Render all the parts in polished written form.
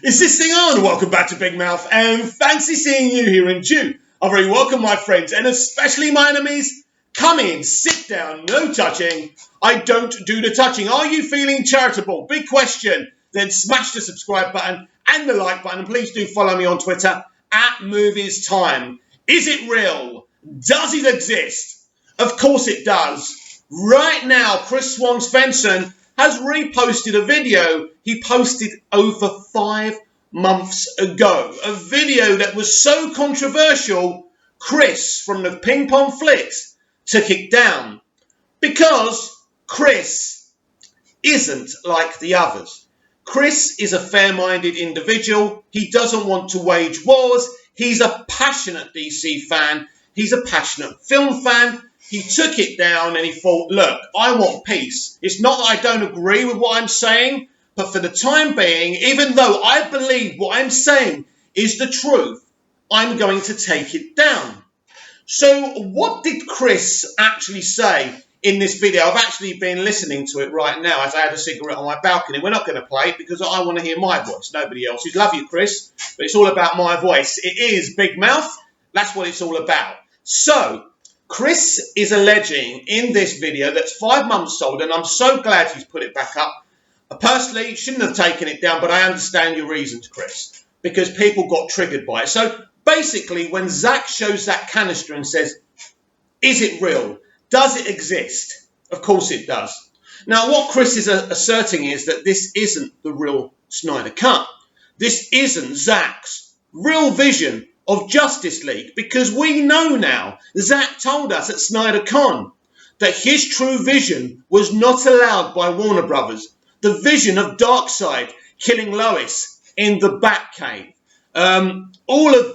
Is this thing on? Welcome back to Big Mouth, and fancy seeing you here in June. I'm very welcome, my friends, and especially my enemies. Come in, sit down, no touching. I don't do the touching. Are you feeling charitable? Big question. Then smash the subscribe button and the like button, and please do follow me on Twitter at Movies Time. Is it real? Does it exist? Of course it does. Right now, Chris Swan-Svensson has reposted a video he posted over 5 months ago. A video that was so controversial, Chris from the Ping Pong Flicks took it down. Because Chris isn't like the others. Chris is a fair-minded individual. He doesn't want to wage wars. He's a passionate DC fan. He's a passionate film fan. He took it down and he thought, look, I want peace. It's not that I don't agree with what I'm saying, but for the time being, even though I believe what I'm saying is the truth, I'm going to take it down. So what did Chris actually say in this video? I've actually been listening to it right now as I had a cigarette on my balcony. We're not going to play it because I want to hear my voice, nobody else's. Love you, Chris, but it's all about my voice. It is Big Mouth. That's what it's all about. So Chris is alleging in this video that's 5 months old, and I'm so glad he's put it back up. I personally shouldn't have taken it down, but I understand your reasons, Chris, because people got triggered by it. So basically, when Zach shows that canister and says, is it real? Does it exist? Of course it does. Now, what Chris is asserting is that this isn't the real Snyder Cut. This isn't Zach's real vision of Justice League, because we know now, Zack told us at SnyderCon that his true vision was not allowed by Warner Brothers. The vision of Darkseid killing Lois in the Batcave. All of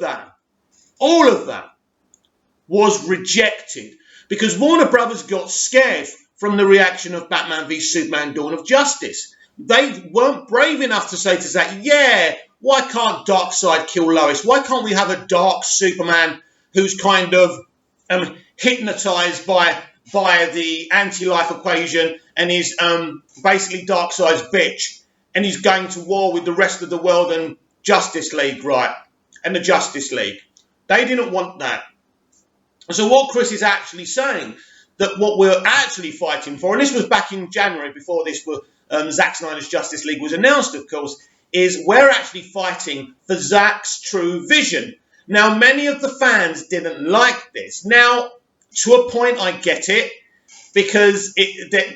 that was rejected because Warner Brothers got scared from the reaction of Batman v Superman Dawn of Justice. They weren't brave enough to say to Zack, yeah, why can't Darkseid kill Lois? Why can't we have a dark Superman who's kind of hypnotized by the anti-life equation and is basically Darkseid's bitch, and he's going to war with the rest of the world and Justice League, right? And the Justice League. They didn't want that. So what Chris is actually saying, that what we're actually fighting for, and this was back in January before this Zack Snyder's Justice League was announced, of course, is we're actually fighting for Zack's true vision. Now, many of the fans didn't like this. Now, to a point, I get it, because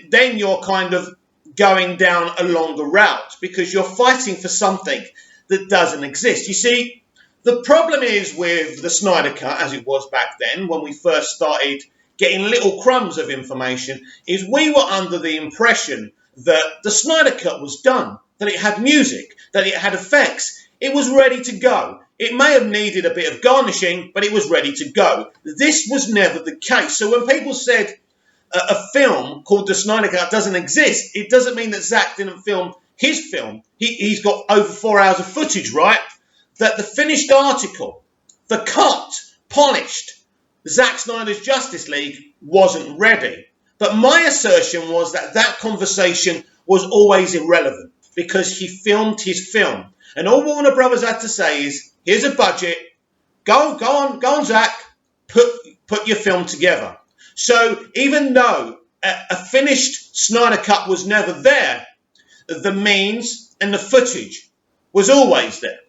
then you're kind of going down a longer route, because you're fighting for something that doesn't exist. You see, the problem is with the Snyder Cut, as it was back then, when we first started getting little crumbs of information, is we were under the impression that the Snyder Cut was done, that it had music, that it had effects. It was ready to go. It may have needed a bit of garnishing, but it was ready to go. This was never the case. So when people said a film called The Snyder Cut doesn't exist, it doesn't mean that Zack didn't film his film. He's got over 4 hours of footage, right? That the finished article, the cut, polished, Zack Snyder's Justice League wasn't ready. But my assertion was that conversation was always irrelevant because he filmed his film. And all Warner Brothers had to say is, here's a budget, go on, Zack, put your film together. So even though a finished Snyder Cut was never there, the means and the footage was always there.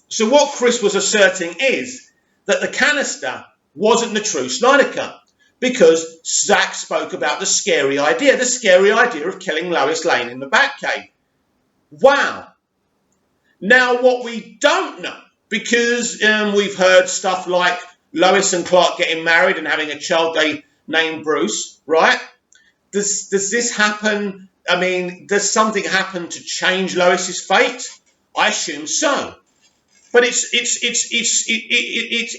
So what Chris was asserting is that the canister wasn't the true Snyder Cut because Zack spoke about the scary idea of killing Lois Lane in the Batcave. Wow. Now, what we don't know, because we've heard stuff like Lois and Clark getting married and having a child they named Bruce, right? Does this happen? I mean, does something happen to change Lois's fate? I assume so. But it's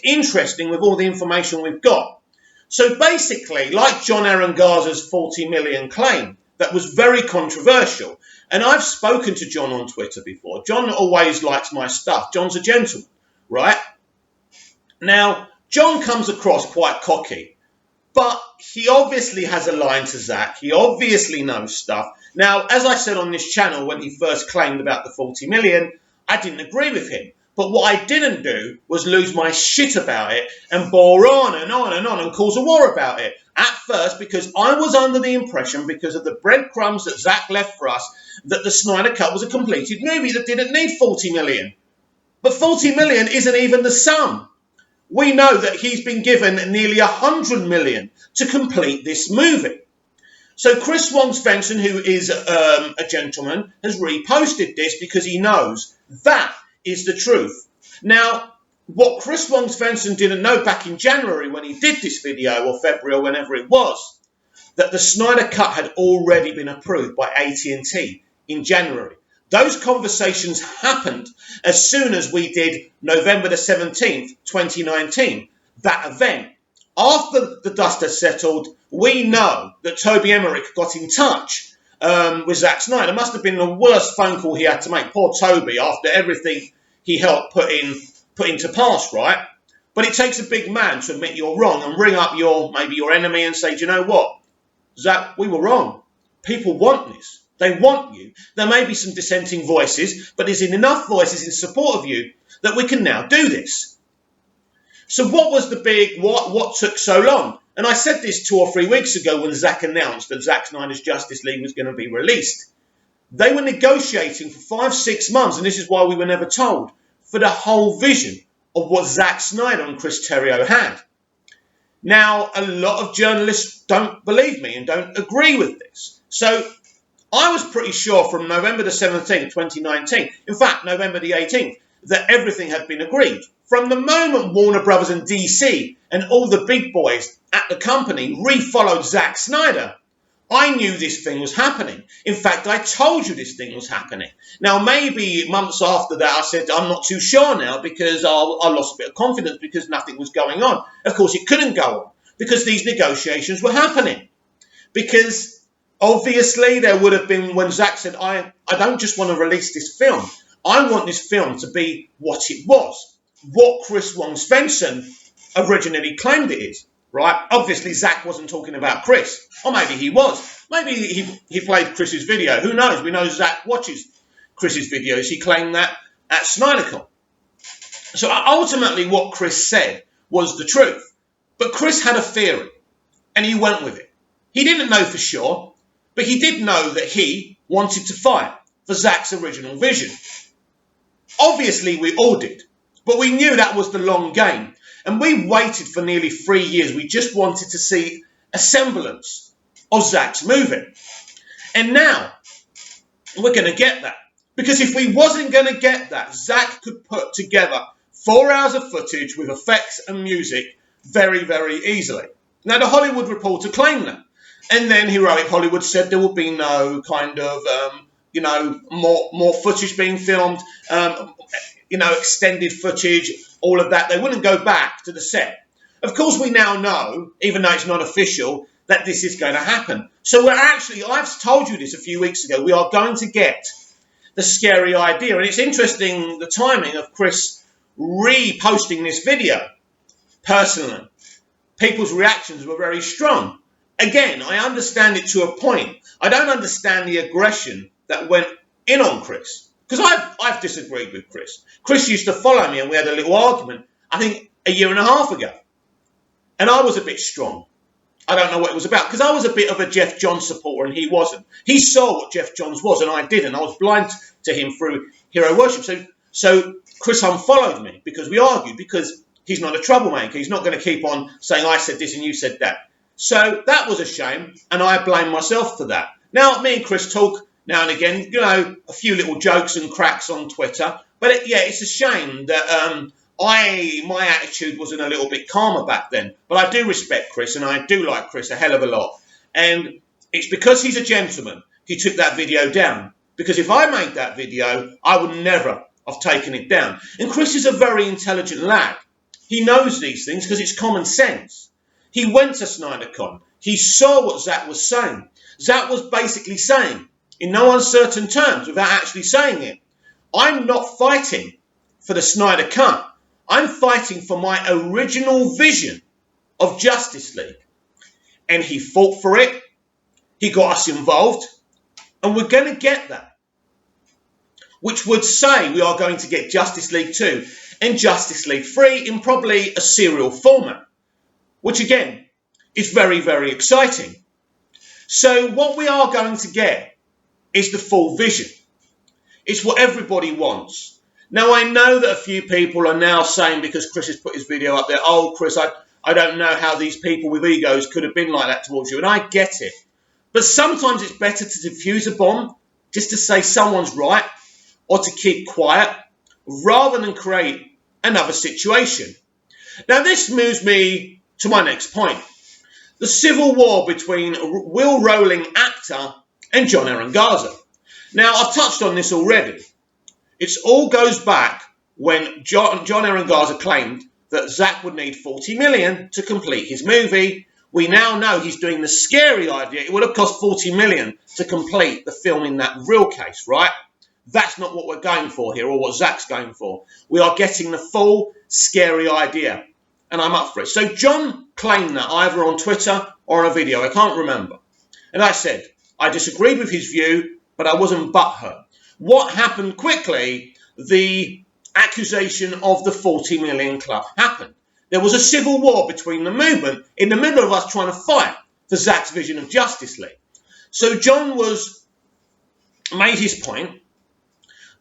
interesting with all the information we've got. So basically, like John Aaron Garza's 40 million claim, that was very controversial. And I've spoken to John on Twitter before. John always likes my stuff. John's a gentleman, right? Now, John comes across quite cocky, but he obviously has a line to Zack. He obviously knows stuff. Now, as I said on this channel when he first claimed about the 40 million, I didn't agree with him. But what I didn't do was lose my shit about it and bore on and on and on and cause a war about it. At first, because I was under the impression, because of the breadcrumbs that Zack left for us, that the Snyder Cut was a completed movie that didn't need 40 million. But 40 million isn't even the sum. We know that he's been given nearly 100 million to complete this movie. So Chris Wong-Svensson, who is a gentleman, has reposted this because he knows that is the truth. Now, what Chris Wong-Svensson didn't know back in January when he did this video, or February, or whenever it was, that the Snyder Cut had already been approved by AT&T in January. Those conversations happened as soon as we did November the 17th, 2019, that event. After the dust had settled, we know that Toby Emmerich got in touch with Zack Snyder. It must have been the worst phone call he had to make. Poor Toby, after everything he helped put into pass, right? But it takes a big man to admit you're wrong and ring up maybe your enemy and say, do you know what, Zack, we were wrong. People want this. They want you. There may be some dissenting voices, but there's enough voices in support of you that we can now do this. So what was the big, what took so long? And I said this 2 or 3 weeks ago when Zack announced that Zack Snyder's Justice League was going to be released. They were negotiating for 5-6 months, and this is why we were never told, for the whole vision of what Zack Snyder and Chris Terrio had. Now, a lot of journalists don't believe me and don't agree with this. So I was pretty sure from November the 17th, 2019, in fact, November the 18th, that everything had been agreed. From the moment Warner Brothers and DC and all the big boys at the company refollowed Zack Snyder, I knew this thing was happening. In fact, I told you this thing was happening. Now, maybe months after that, I said, I'm not too sure now because I lost a bit of confidence because nothing was going on. Of course, it couldn't go on because these negotiations were happening. Because obviously there would have been when Zack said, I don't just want to release this film. I want this film to be what it was, what Chris Wong-Svensson originally claimed it is. Right? Obviously, Zack wasn't talking about Chris. Or maybe he was. Maybe he played Chris's video. Who knows? We know Zack watches Chris's videos. He claimed that at SnyderCon. So ultimately, what Chris said was the truth. But Chris had a theory, and he went with it. He didn't know for sure, but he did know that he wanted to fight for Zack's original vision. Obviously, we all did. But we knew that was the long game. And we waited for nearly 3 years. We just wanted to see a semblance of Zack's movie. And now, we're going to get that. Because if we wasn't going to get that, Zack could put together 4 hours of footage with effects and music very, very easily. Now, the Hollywood Reporter claimed that. And then Heroic Hollywood said there would be no kind of, more footage being filmed, extended footage, all of that. They wouldn't go back to the set. Of course, we now know, even though it's not official, that this is going to happen. So I've told you this a few weeks ago, we are going to get the scary idea. And it's interesting, the timing of Chris reposting this video. Personally, people's reactions were very strong. Again, I understand it to a point. I don't understand the aggression that went in on Chris. Because I've disagreed with Chris. Chris used to follow me and we had a little argument, I think, a year and a half ago. And I was a bit strong. I don't know what it was about. Because I was a bit of a Jeff Johns supporter and he wasn't. He saw what Jeff Johns was and I didn't. I was blind to him through hero worship. So Chris unfollowed me because we argued. Because he's not a troublemaker. He's not going to keep on saying I said this and you said that. So that was a shame. And I blame myself for that. Now, me and Chris talk now and again, a few little jokes and cracks on Twitter. But it's a shame that my attitude wasn't a little bit calmer back then. But I do respect Chris and I do like Chris a hell of a lot. And it's because he's a gentleman he took that video down. Because if I made that video, I would never have taken it down. And Chris is a very intelligent lad. He knows these things because it's common sense. He went to SnyderCon. He saw what Zack was saying. Zack was basically saying, in no uncertain terms, without actually saying it, I'm not fighting for the Snyder Cut. I'm fighting for my original vision of Justice League. And he fought for it. He got us involved. And we're going to get that. which would say we are going to get Justice League 2 and Justice League 3 in probably a serial format, which again is very, very exciting. So what we are going to get is the full vision. It's what everybody wants. Now, I know that a few people are now saying, because Chris has put his video up there, oh, Chris, I don't know how these people with egos could have been like that towards you. And I get it. But sometimes it's better to defuse a bomb, just to say someone's right, or to keep quiet, rather than create another situation. Now, this moves me to my next point. The civil war between Will Rowling, actor, and John Aaron Garza. Now, I've touched on this already. It all goes back when John Aaron Garza claimed that Zack would need 40 million to complete his movie. We now know he's doing the scary idea. It would have cost 40 million to complete the film in that real case, right? That's not what we're going for here, or what Zack's going for. We are getting the full scary idea, and I'm up for it. So John claimed that either on Twitter or on a video, I can't remember. And I said, I disagreed with his view, but I wasn't butthurt. What happened quickly, the accusation of the 40 million club happened. There was a civil war between the movement in the middle of us trying to fight for Zack's vision of Justice League. So John made his point,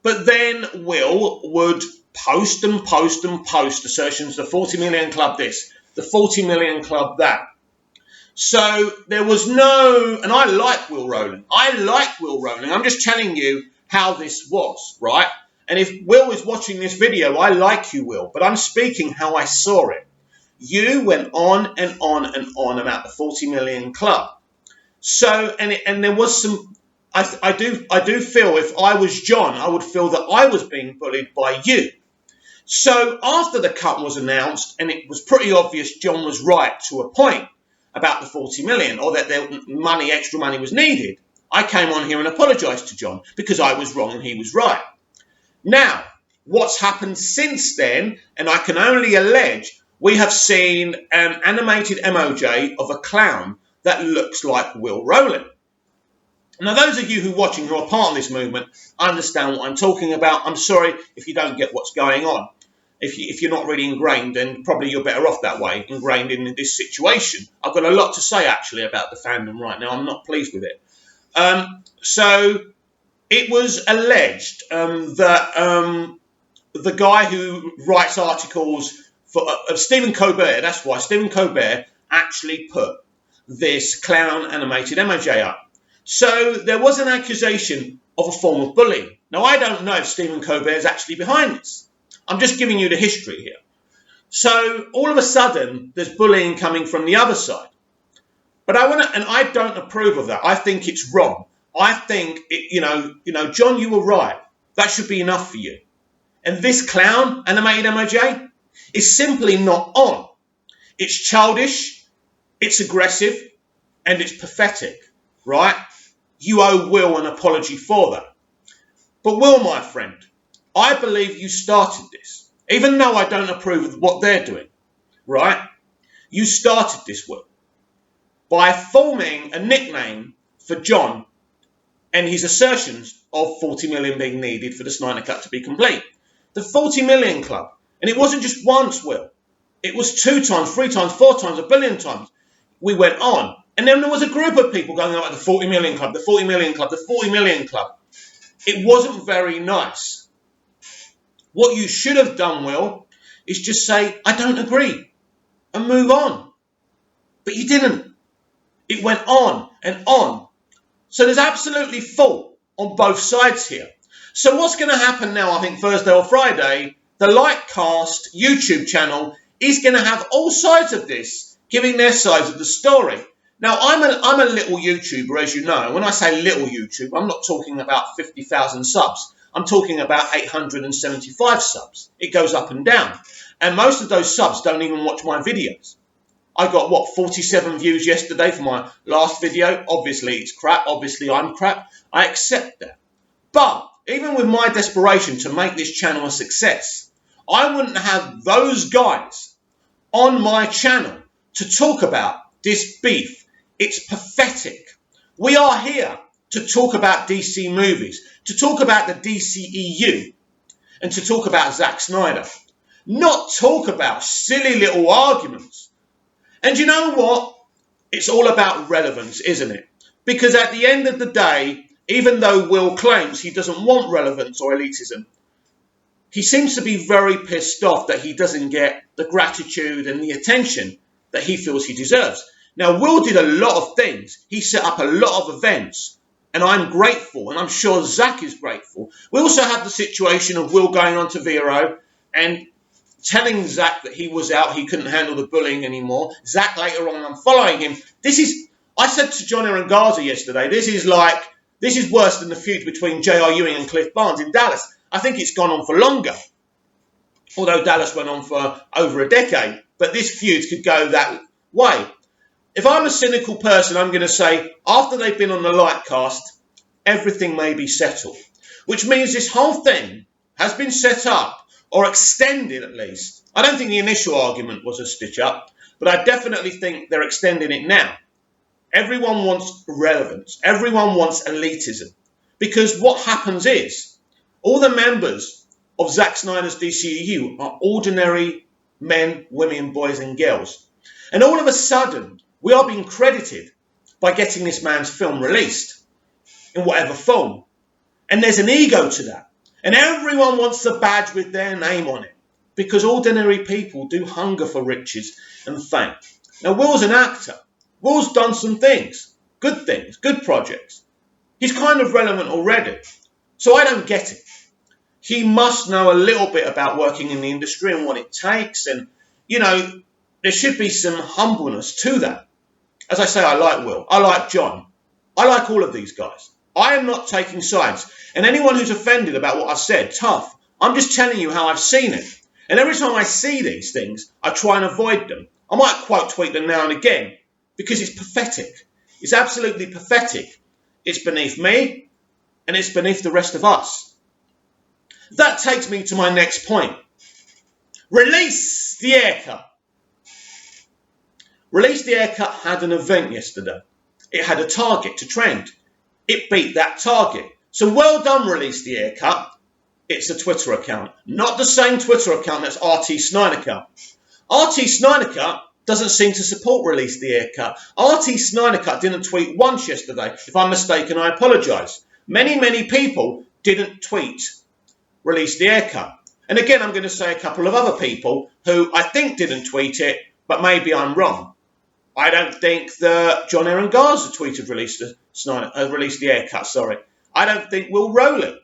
but then Will would post and post and post assertions, the 40 million club this, the 40 million club that. So there was no, and I like Will Rowling. I'm just telling you how this was, right? And if Will is watching this video, I like you, Will, but I'm speaking how I saw it. You went on and on and on about the 40 million club. So, and there was some, I do feel if I was John, I would feel that I was being bullied by you. So after the cut was announced, and it was pretty obvious John was right to a point about the 40 million, or that extra money was needed, I came on here and apologised to John because I was wrong and he was right. Now, what's happened since then, and I can only allege, we have seen an animated emoji of a clown that looks like Will Rowling. Now, those of you who are watching who are part of this movement understand what I'm talking about. I'm sorry if you don't get what's going on. If you're not really ingrained, then probably you're better off that way, ingrained in this situation. I've got a lot to say, actually, about the fandom right now. I'm not pleased with it. So it was alleged that the guy who writes articles of Stephen Colbert, that's why Stephen Colbert actually put this clown animated emoji up. So there was an accusation of a form of bullying. Now, I don't know if Stephen Colbert is actually behind this. I'm just giving you the history here. So all of a sudden, there's bullying coming from the other side. But I don't approve of that. I think it's wrong. I think, John, you were right. That should be enough for you. And this clown animated emoji is simply not on. It's childish, it's aggressive, and it's pathetic, right? You owe Will an apology for that. But Will, my friend, I believe you started this, even though I don't approve of what they're doing, right? You started this, Will, by forming a nickname for John and his assertions of 40 million being needed for the Snyder Cut to be complete. The 40 million club. And it wasn't just once, Will. It was 2 times, 3 times, 4 times, 1 billion times. We went on. And then there was a group of people going on like the 40 million club, the 40 million club, the 40 million club. It wasn't very nice. What you should have done, Will, is just say, I don't agree, and move on. But you didn't. It went on and on. So there's absolutely fault on both sides here. So what's going to happen now, I think Thursday or Friday, the Lightcast YouTube channel is going to have all sides of this, giving their sides of the story. Now, I'm a little YouTuber, as you know. When I say little YouTuber, I'm not talking about 50,000 subs. I'm talking about 875 subs. It goes up and down. And most of those subs don't even watch my videos. I got, 47 views yesterday for my last video. Obviously, it's crap. Obviously, I'm crap. I accept that. But even with my desperation to make this channel a success, I wouldn't have those guys on my channel to talk about this beef. It's pathetic. We are here to talk about DC movies, to talk about the DCEU, and to talk about Zack Snyder. Not talk about silly little arguments. And you know what? It's all about relevance, isn't it? Because at the end of the day, even though Will claims he doesn't want relevance or elitism, he seems to be very pissed off that he doesn't get the gratitude and the attention that he feels he deserves. Now, Will did a lot of things. He set up a lot of events, and I'm grateful, and I'm sure Zack is grateful. We also have the situation of Will going on to Vero and telling Zack that he was out, he couldn't handle the bullying anymore. Zack later on unfollowing him. I said to John Aaron Garza yesterday, this is worse than the feud between J.R. Ewing and Cliff Barnes in Dallas. I think it's gone on for longer, although Dallas went on for over a decade. But this feud could go that way. If I'm a cynical person, I'm going to say, after they've been on the light cast, everything may be settled. Which means this whole thing has been set up, or extended at least. I don't think the initial argument was a stitch up, but I definitely think they're extending it now. Everyone wants relevance. Everyone wants elitism. Because what happens is, all the members of Zack Snyder's DCEU are ordinary men, women, boys and girls. And all of a sudden, we are being credited by getting this man's film released in whatever form. And there's an ego to that. And everyone wants a badge with their name on it. Because ordinary people do hunger for riches and fame. Now, Will's an actor. Will's done some things, good projects. He's kind of relevant already. So I don't get it. He must know a little bit about working in the industry and what it takes. And, there should be some humbleness to that. As I say, I like Will. I like John. I like all of these guys. I am not taking sides. And anyone who's offended about what I've said, tough. I'm just telling you how I've seen it. And every time I see these things, I try and avoid them. I might quote tweet them now and again because it's pathetic. It's absolutely pathetic. It's beneath me and it's beneath the rest of us. That takes me to my next point. Release the Haircut. Release the Haircut had an event yesterday. It had a target to trend. It beat that target. So well done, Release the Haircut. It's a Twitter account. Not the same Twitter account that's RT Snyder Cut. RT Snyder Cut doesn't seem to support Release the Haircut. RT Snyder Cut didn't tweet once yesterday. If I'm mistaken, I apologise. Many people didn't tweet Release the Haircut. And again, I'm going to say a couple of other people who I think didn't tweet it, but maybe I'm wrong. I don't think that John Aaron Garza tweeted Release the Haircut. I don't think Will Rowland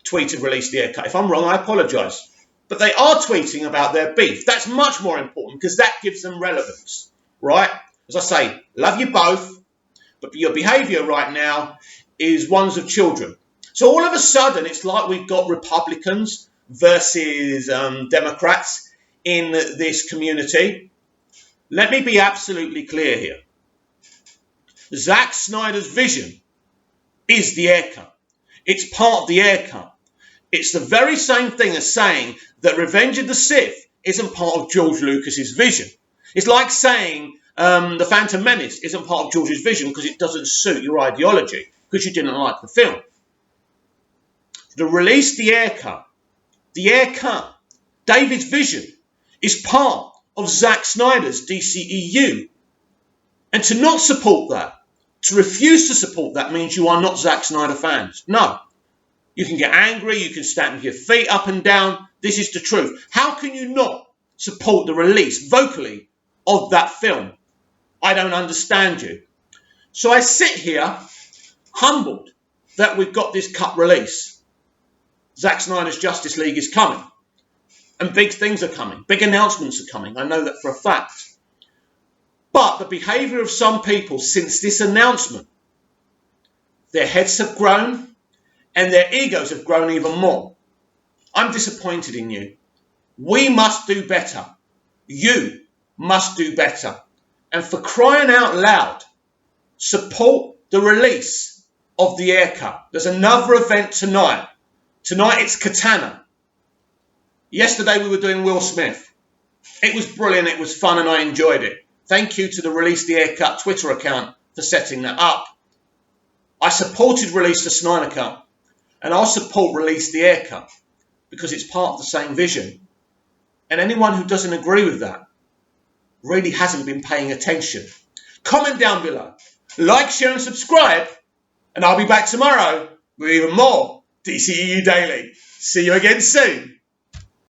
tweeted Release the Haircut. If I'm wrong, I apologise. But they are tweeting about their beef. That's much more important because that gives them relevance, right? As I say, love you both, but your behaviour right now is ones of children. So all of a sudden, it's like we've got Republicans versus Democrats in this community. Let me be absolutely clear here. Zack Snyder's vision is the haircut. It's part of the haircut. It's the very same thing as saying that Revenge of the Sith isn't part of George Lucas's vision. It's like saying The Phantom Menace isn't part of George's vision because it doesn't suit your ideology, because you didn't like the film. To release the haircut, David's vision, is part of Zack Snyder's DCEU. And to not support that, to refuse to support that, means you are not Zack Snyder fans. No. You can get angry, you can stamp your feet up and down. This is the truth. How can you not support the release vocally of that film? I don't understand you. So I sit here humbled that we've got this cut release. Zack Snyder's Justice League is coming. And big things are coming. Big announcements are coming. I know that for a fact. But the behaviour of some people since this announcement, their heads have grown and their egos have grown even more. I'm disappointed in you. We must do better. You must do better. And for crying out loud, support the release of the haircut. There's another event tonight. Tonight it's Katana. Yesterday we were doing Will Smith. It was brilliant, it was fun and I enjoyed it. Thank you to the Release the Haircut Twitter account for setting that up. I supported release the Snyder Cut, and I'll support release the Ayer Cut because it's part of the same vision. And anyone who doesn't agree with that really hasn't been paying attention. Comment down below, like, share and subscribe, and I'll be back tomorrow with even more DCEU Daily. See you again soon.